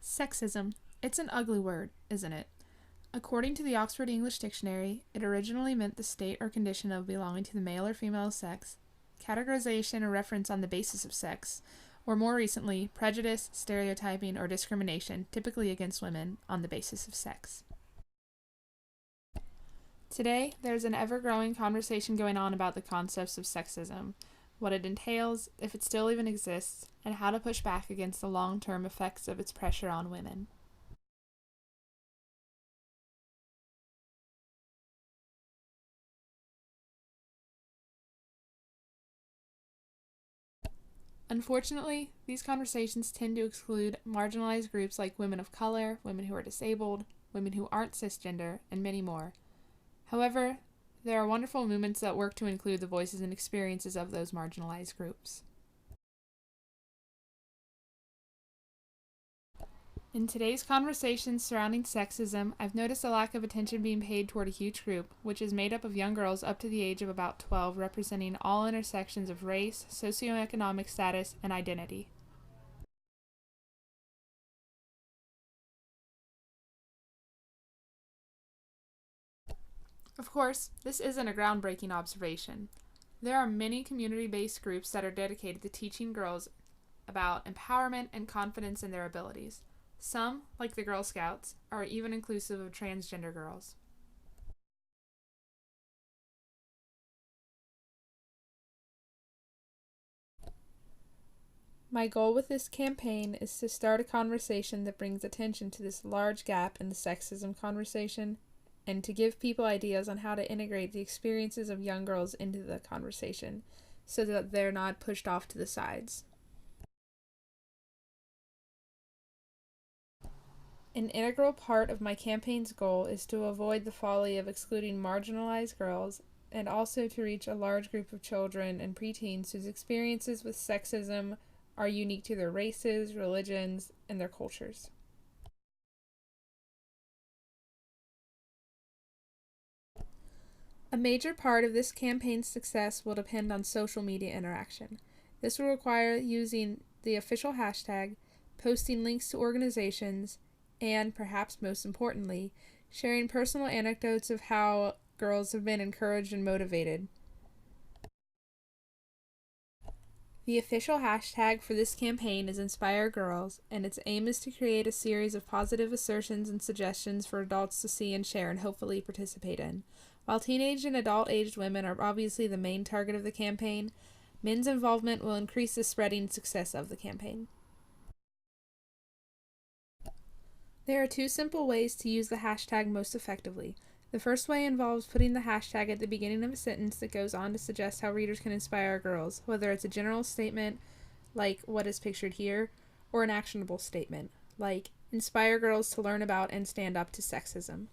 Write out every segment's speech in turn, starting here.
Sexism. It's an ugly word, isn't it? According to the Oxford English Dictionary, it originally meant the state or condition of belonging to the male or female sex, categorization or reference on the basis of sex, or more recently, prejudice, stereotyping, or discrimination, typically against women, on the basis of sex. Today, there's an ever-growing conversation going on about the concepts of sexism, what it entails, if it still even exists, and how to push back against the long-term effects of its pressure on women. Unfortunately, these conversations tend to exclude marginalized groups like women of color, women who are disabled, women who aren't cisgender, and many more. However, there are wonderful movements that work to include the voices and experiences of those marginalized groups. In today's conversations surrounding sexism, I've noticed a lack of attention being paid toward a huge group, which is made up of young girls up to the age of about 12, representing all intersections of race, socioeconomic status, and identity. Of course, this isn't a groundbreaking observation. There are many community-based groups that are dedicated to teaching girls about empowerment and confidence in their abilities. Some, like the Girl Scouts, are even inclusive of transgender girls. My goal with this campaign is to start a conversation that brings attention to this large gap in the sexism conversation, and to give people ideas on how to integrate the experiences of young girls into the conversation, so that they're not pushed off to the sides. An integral part of my campaign's goal is to avoid the folly of excluding marginalized girls, and also to reach a large group of children and preteens whose experiences with sexism are unique to their races, religions, and their cultures. A major part of this campaign's success will depend on social media interaction. This will require using the official hashtag, posting links to organizations, and, perhaps most importantly, sharing personal anecdotes of how girls have been encouraged and motivated. The official hashtag for this campaign is Inspire Girls, and its aim is to create a series of positive assertions and suggestions for adults to see and share and hopefully participate in. While teenage and adult-aged women are obviously the main target of the campaign, men's involvement will increase the spreading success of the campaign. There are two simple ways to use the hashtag most effectively. The first way involves putting the hashtag at the beginning of a sentence that goes on to suggest how readers can inspire girls, whether it's a general statement, like what is pictured here, or an actionable statement, like inspire girls to learn about and stand up to sexism.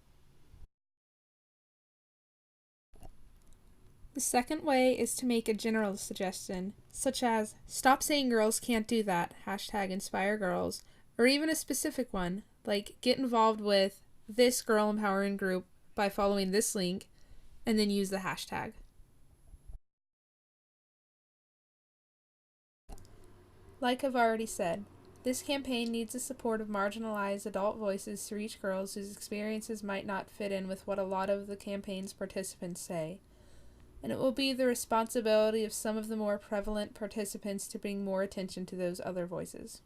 The second way is to make a general suggestion, such as, stop saying girls can't do that, hashtag inspire girls, or even a specific one, like get involved with this girl empowering group by following this link, and then use the hashtag. Like I've already said, this campaign needs the support of marginalized adult voices to reach girls whose experiences might not fit in with what a lot of the campaign's participants say. And it will be the responsibility of some of the more prevalent participants to bring more attention to those other voices.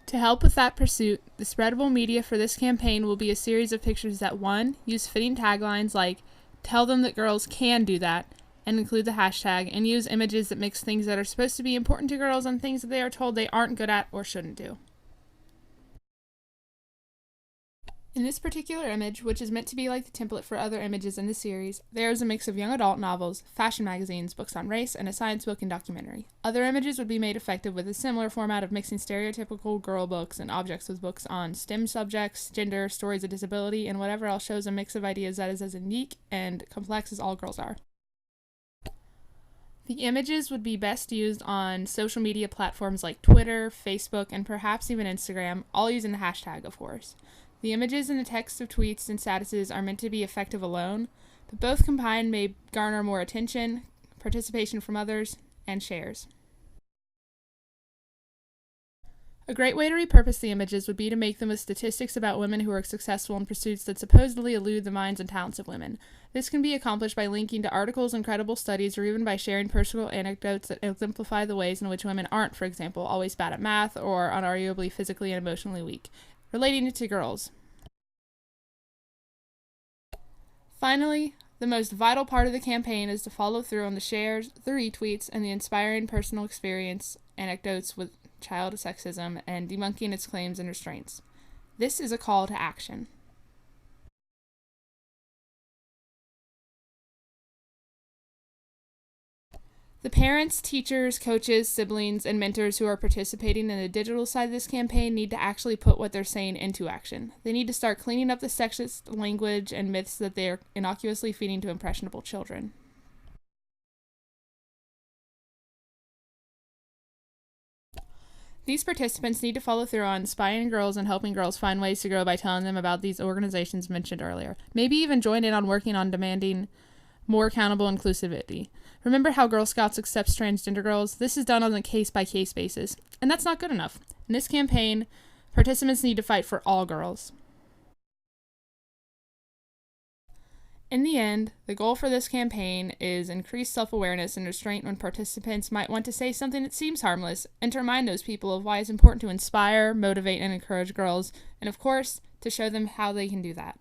To help with that pursuit, the spreadable media for this campaign will be a series of pictures that, one, use fitting taglines like, tell them that girls can do that, and include the hashtag, and use images that mix things that are supposed to be important to girls and things that they are told they aren't good at or shouldn't do. In this particular image, which is meant to be like the template for other images in the series, there is a mix of young adult novels, fashion magazines, books on race, and a science book and documentary. Other images would be made effective with a similar format of mixing stereotypical girl books and objects with books on STEM subjects, gender, stories of disability, and whatever else shows a mix of ideas that is as unique and complex as all girls are. The images would be best used on social media platforms like Twitter, Facebook, and perhaps even Instagram, all using the hashtag, of course. The images and the text of tweets and statuses are meant to be effective alone, but both combined may garner more attention, participation from others, and shares. A great way to repurpose the images would be to make them with statistics about women who are successful in pursuits that supposedly elude the minds and talents of women. This can be accomplished by linking to articles and credible studies, or even by sharing personal anecdotes that exemplify the ways in which women aren't, for example, always bad at math or unarguably physically and emotionally weak. Relating it to girls. Finally, the most vital part of the campaign is to follow through on the shares, the retweets, and the inspiring personal experience anecdotes with child sexism and debunking its claims and restraints. This is a call to action. The parents, teachers, coaches, siblings, and mentors who are participating in the digital side of this campaign need to actually put what they're saying into action. They need to start cleaning up the sexist language and myths that they are innocuously feeding to impressionable children. These participants need to follow through on inspiring girls and helping girls find ways to grow by telling them about these organizations mentioned earlier. Maybe even join in on working on demanding more accountable inclusivity. Remember how Girl Scouts accepts transgender girls? This is done on a case-by-case basis, and that's not good enough. In this campaign, participants need to fight for all girls. In the end, the goal for this campaign is increased self-awareness and restraint when participants might want to say something that seems harmless, and to remind those people of why it's important to inspire, motivate, and encourage girls, and of course, to show them how they can do that.